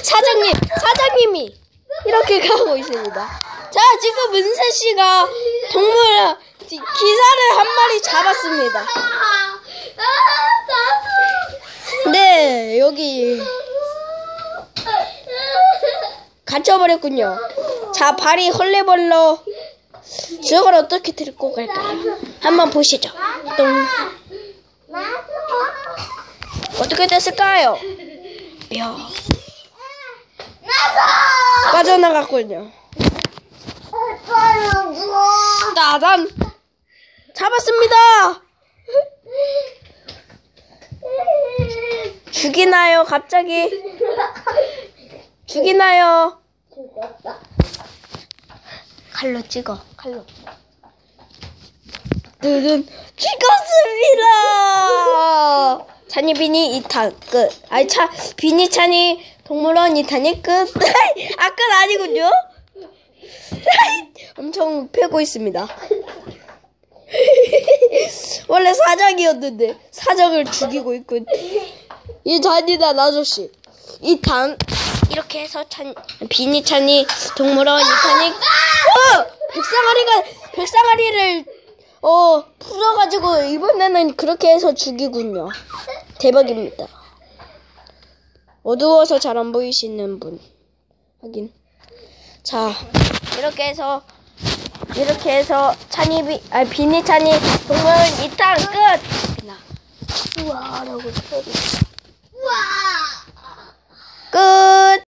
사장님이 이렇게 가고 있습니다. 자, 지금 은세 씨가 기사를 한 마리 잡았습니다. 네, 여기 갇혀버렸군요. 자, 발이 헐레벌러. 저걸 어떻게 들고 갈까요? 한번 보시죠. 똥. 어떻게 됐을까요? 뼈. 빠져나갔군요. 따단! 잡았습니다! 죽이나요, 갑자기? 죽이나요? 칼로 찍어, 칼로. 뜨든, 죽었습니다! 찬이 비니 2탄 끝. 빈이찬이 동물원 2탄이 끝. 끝 아니군요? 엄청 패고 있습니다. 원래 사장이었는데 사장을 죽이고 있군. 이 잔인한 아저씨. 2탄 이렇게 해서 빈이찬이 동물원 2탄이 백상아리를 풀어가지고 이번에는 그렇게 해서 죽이군요. 대박입니다. 어두워서 잘 안 보이시는 분 확인. 자, 이렇게 해서 빈이찬이 동물원 2탄 끝. 우와라고 소리. 끝.